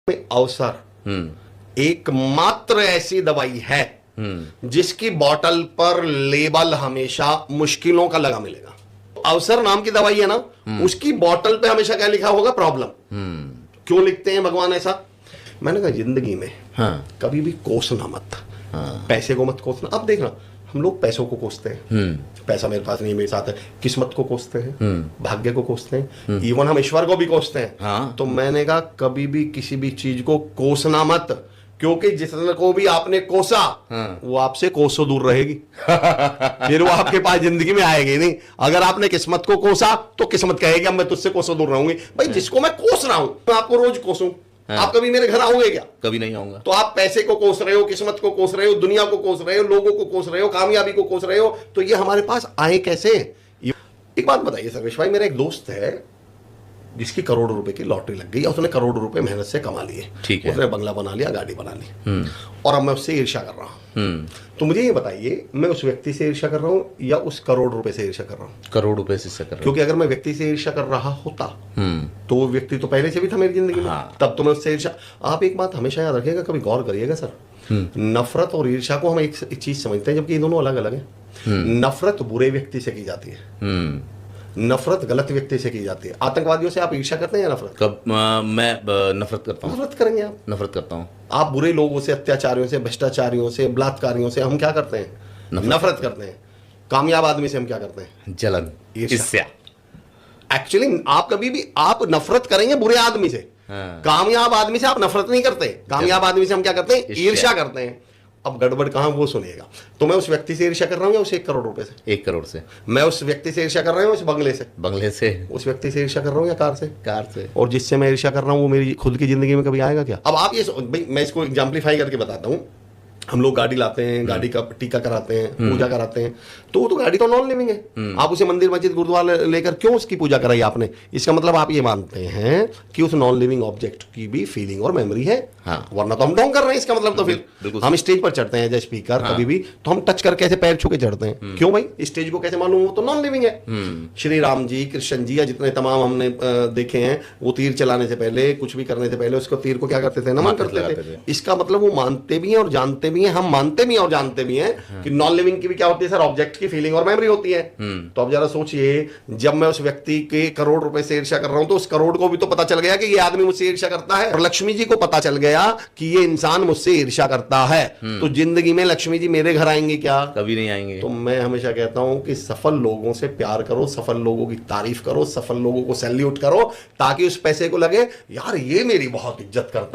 अवसर एकमात्र ऐसी दवाई है जिसकी बोतल पर लेबल हमेशा मुश्किलों का लगा मिलेगा। अवसर नाम की दवाई है ना, उसकी बोतल पे हमेशा क्या लिखा होगा? प्रॉब्लम। क्यों लिखते हैं भगवान ऐसा? मैंने कहा जिंदगी में कभी भी कोसना मत, पैसे को मत कोसना। अब देखना, हम लोग पैसों को कोसते हैं, पैसा मेरे पास नहीं, मेरे साथ है, किस्मत को कोसते हैं, भाग्य को कोसते हैं, इवन हम ईश्वर को भी कोसते हैं। तो मैंने कहा कभी भी किसी भी चीज को कोसना मत, क्योंकि जिसने को भी आपने कोसा वो आपसे कोसों दूर रहेगी। फिर वो आपके पास जिंदगी में आएगी नहीं। अगर आपने किस्मत को कोसा तो किस्मत कहेगी अब मैं तुझसे कोसों दूर रहूंगी। भाई जिसको मैं कोस रहा हूं मैं आपको रोज कोसूं, आप कभी मेरे घर आओगे क्या? कभी नहीं आऊंगा। तो आप पैसे को कोस रहे हो, किस्मत को कोस रहे हो, दुनिया को कोस रहे हो, लोगों को कोस रहे हो, कामयाबी को कोस रहे हो, तो ये हमारे पास आए कैसे? एक बात बताइए सर्वेश भाई, मेरा एक दोस्त है जिसकी करोड़ों रुपए की लॉटरी लग गई, उसने करोड़ों रुपए मेहनत से कमा लिए, ठीक है, उसने बंगला बना लिया, गाड़ी बना ली, और अब मैं उससे ईर्ष्या कर रहा हूं। तो मुझे ये बताइए, मैं उस व्यक्ति से ईर्ष्या कर रहा हूं या उस करोड़ रुपए से ईर्ष्या कर रहा हूं? करोड़ रुपए से कर रहा हूं। क्योंकि अगर मैं व्यक्ति से ईर्ष्या कर रहा होता तो वो व्यक्ति तो पहले से भी था मेरी जिंदगी में, तब तो मैं उससे ईर्ष्या। आप एक बात हमेशा याद रखिएगा, कभी गौर करिएगा सर, नफरत और ईर्ष्या को हम एक चीज समझते हैं, जबकि ये दोनों अलग अलग है। नफरत बुरे व्यक्ति से की जाती है, नफरत गलत व्यक्ति से की जाती है। आतंकवादियों से आप ईर्ष्या करते हैं या नफरत? कब मैं नफरत करता हूँ। नफरत करेंगे आप? नफरत करता हूँ। आप बुरे लोगों से, अत्याचारियों से, भ्रष्टाचारियों से, बलात्कारियों से हम क्या करते हैं? नफरत करते हैं। कामयाब आदमी से हम क्या करते हैं? जलन, ईर्ष्या। एक्चुअली आप कभी भी आप नफरत करेंगे बुरे आदमी से, कामयाब आदमी से आप नफरत नहीं करते। कामयाब आदमी से हम क्या करते हैं? ईर्ष्या करते हैं। अब गड़बड़ कहां वो सुनिएगा। तो मैं उस व्यक्ति से ईर्ष्या कर रहा हूं या उस 1 करोड़ रुपए से? 1 करोड़ से। मैं उस व्यक्ति से ईर्ष्या कर रहा हूं उस बंगले से? बंगले से। उस व्यक्ति से ईर्ष्या कर रहा हूं या कार से? कार से। और जिससे मैं ईर्ष्या कर रहा हूं वो मेरी खुद की जिंदगी में कभी आएगा क्या? अब आप ये भाई, मैं इसको एग्जाम्पलीफाई करके बताता हूं। हम लोग गाड़ी लाते हैं, गाड़ी का टीका कराते हैं, पूजा कराते हैं, तो वो तो गाड़ी तो नॉन लिविंग है। आप उसे मंदिर मस्जिद गुरुद्वारा लेकर क्यों उसकी पूजा कराई आपने? इसका मतलब आप ये मानते हैं कि उस नॉन लिविंग ऑब्जेक्ट की भी फीलिंग और मेमोरी है। वरना तो हम ढोंग कर रहे हैं। इसका मतलब तो फिर हम स्टेज पर चढ़ते हैं एज स्पीकर, कभी भी तो हम टच करके ऐसे पैर छू के चढ़ते हैं। क्यों भाई? स्टेज को कैसे मालूम? वो तो नॉन लिविंग है। श्री राम जी, कृष्ण जी या जितने तमाम हमने देखे हैं, वो तीर चलाने से पहले, कुछ भी करने से पहले उसको तीर को क्या करते थे? नमन करते थे। इसका मतलब वो मानते भी हैं और जानते भी हैं, हम मानते भी और जानते भी हैं कि नॉन लिविंग की भी क्या होती है सर? ऑब्जेक्ट की फीलिंग और मेमोरी होती है। तो अब जरा सोचिए, जब मैं उस व्यक्ति के करोड़ रुपए से ईर्ष्या कर रहा हूं तो उस करोड़ को भी तो पता चल गया कि ये आदमी मुझसे ईर्ष्या करता है, और लक्ष्मी जी को पता चल गया कि ये इंसान मुझसे ईर्ष्या करता है। तो जिंदगी में लक्ष्मी जी मेरे घर आएंगे क्या? कभी नहीं आएंगे। तो मैं हमेशा कहता हूं कि सफल लोगों से प्यार करो, सफल लोगों की तारीफ करो, सफल लोगों को सैल्यूट करो, ताकि उस पैसे को लगे यार ये मेरी बहुत इज्जत करता